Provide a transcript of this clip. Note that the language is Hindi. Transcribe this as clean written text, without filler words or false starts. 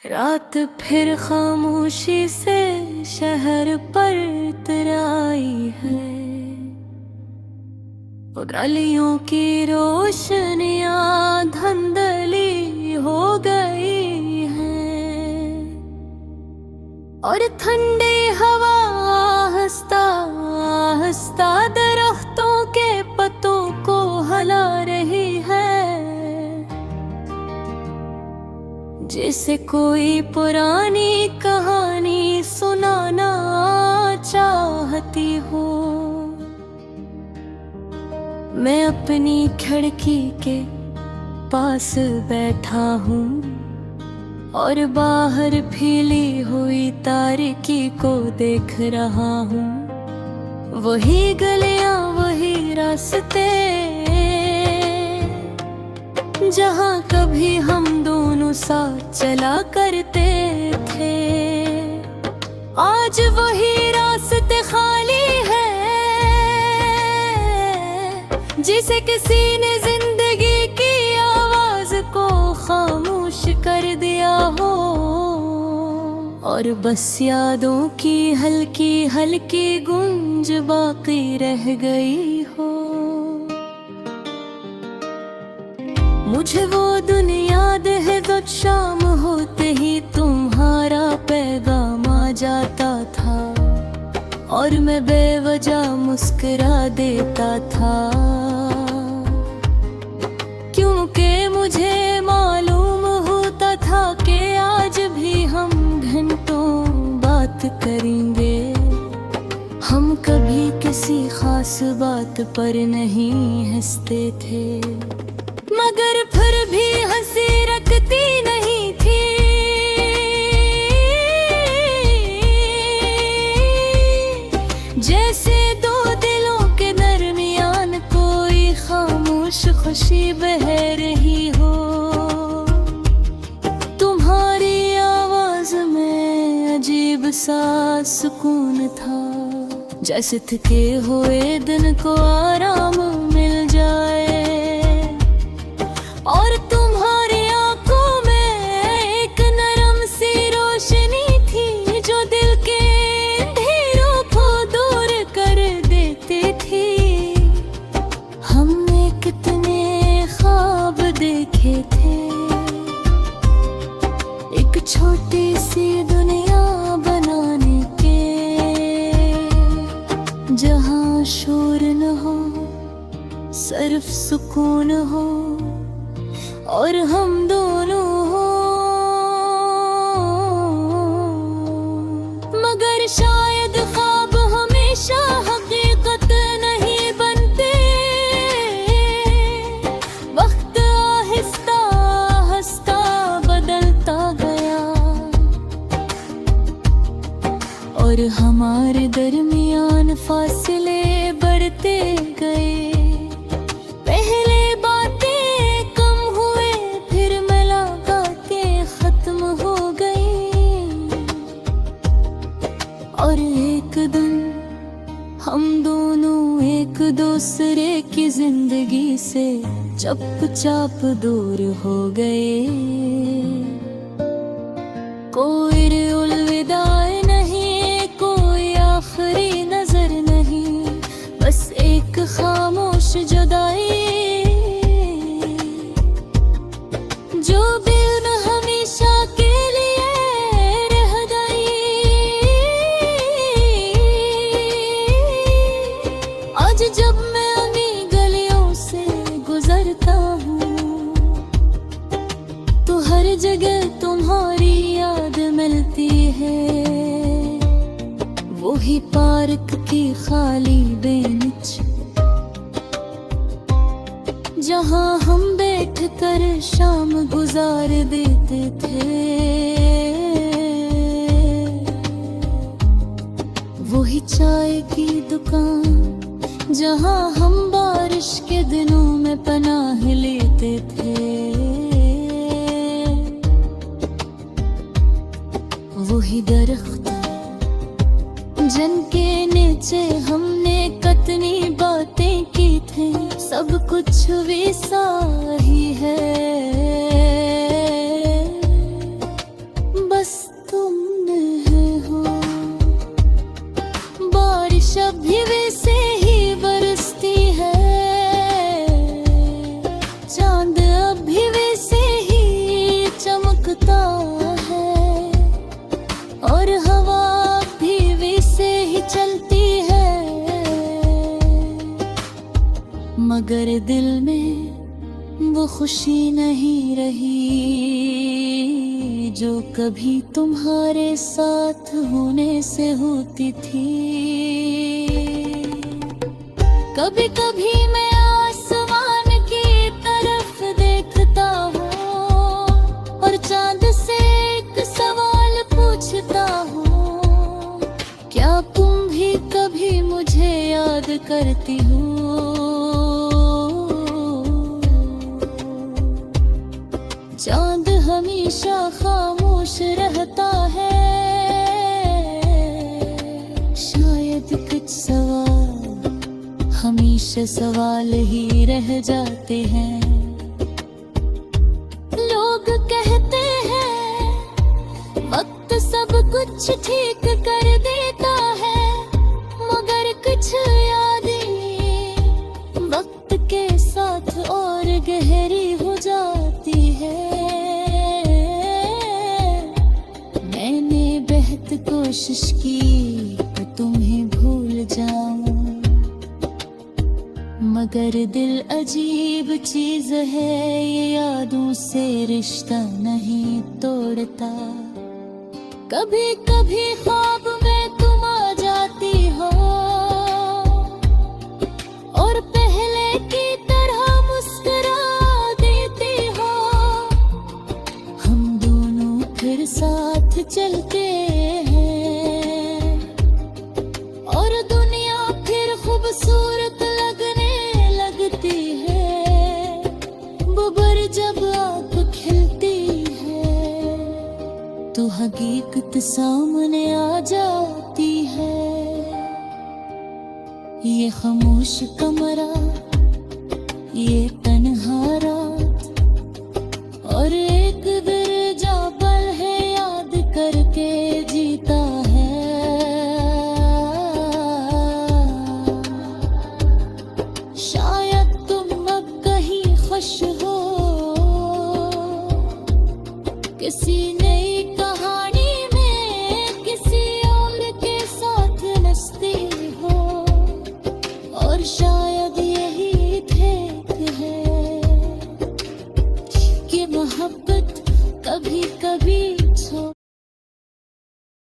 रात फिर खामोशी से शहर पर उतराई है। गलियों की रोशनियां धुंधली हो गई हैं और ठंडी हवा हंसता हंसता दरख्तों के पत्तों को हिला रही है। जैसे कोई पुरानी कहानी सुनाना चाहती हो। मैं अपनी खिड़की के पास बैठा हूँ और बाहर फैली हुई तारीकी को देख रहा हूँ। वही गलियां वही रास्ते जहाँ कभी हम दोनों साथ चला करते थे। आज वही रास्ते खाली है जिसे किसी ने जिंदगी की आवाज को खामोश कर दिया हो और बस यादों की हल्की हल्की गूंज बाकी रह गई हो। मुझे वो दिन याद है जब शाम होते ही तुम्हारा पैगाम आ जाता था और मैं बेवजह मुस्कुरा देता था, क्योंकि मुझे मालूम होता था कि आज भी हम घंटों बात करेंगे। हम कभी किसी खास बात पर नहीं हंसते थे, मगर फिर भी हंसी रखती नहीं थी। जैसे दो दिलों के दरमियान कोई खामोश खुशी बह रही हो। तुम्हारी आवाज में अजीब सा सुकून था, जैसे थके हुए दिन को आराम मिल जाए। और तुम्हारी आंखों में एक नरम सी रोशनी थी जो दिल के अंधेरों को दूर कर देती थी। हमने कितने ख्वाब देखे थे, एक छोटी सी दुनिया बनाने के, जहाँ शोर न हो सिर्फ सुकून हो और हम दोनों हो। मगर शायद ख्वाब हमेशा हकीकत नहीं बनते। वक्त आहिस्ता आहिस्ता बदलता गया और हमारे दरमियान फासले बढ़ते गए। और एक दिन हम दोनों एक दूसरे की जिंदगी से चुपचाप दूर हो गए। कोई अलविदाई नहीं, कोई आखिरी नजर नहीं, बस एक खामोश जुदाई जो दिल में हमेशा के लिए रह गई। आज जब मैं उन्हीं गलियों से गुजरता हूँ तो हर जगह तुम्हारी याद मिलती है। वही पार्क की खाली बेंच जहाँ हम बैठ कर शाम गुजार देते थे। वही चाय की दुकान जहाँ हम बारिश के दिनों में पनाह लेते थे। वही दरख्त जिनके नीचे हमने कितनी बातें की थी, सब कुछ वैसा ही है। मगर दिल में वो खुशी नहीं रही जो कभी तुम्हारे साथ होने से होती थी। कभी कभी मैं आसमान की तरफ देखता हूँ और चांद से एक सवाल पूछता हूँ, क्या तुम भी कभी मुझे याद करती हो? चांद हमेशा खामोश रहता है, शायद कुछ सवाल हमेशा सवाल ही रह जाते हैं। लोग कहते हैं वक्त सब कुछ ठीक कर देता है, मगर कुछ यादें वक्त के साथ और गहरी हो जाती है। मैंने बेहद कोशिश की कि तुम्हें भूल जाऊं, मगर दिल अजीब चीज है, ये यादों से रिश्ता नहीं तोड़ता। कभी कभी ख्वाब में तुम आ जाती हो और पहले की तरह मुस्कुरा देती हो। हम दोनों फिर साथ चलते हैं और दुनिया फिर खूबसूरत लगने लगती है। बबर जब आँख खिलती है तो हकीकत सामने आ जाती है। ये खामोश कमरा, ये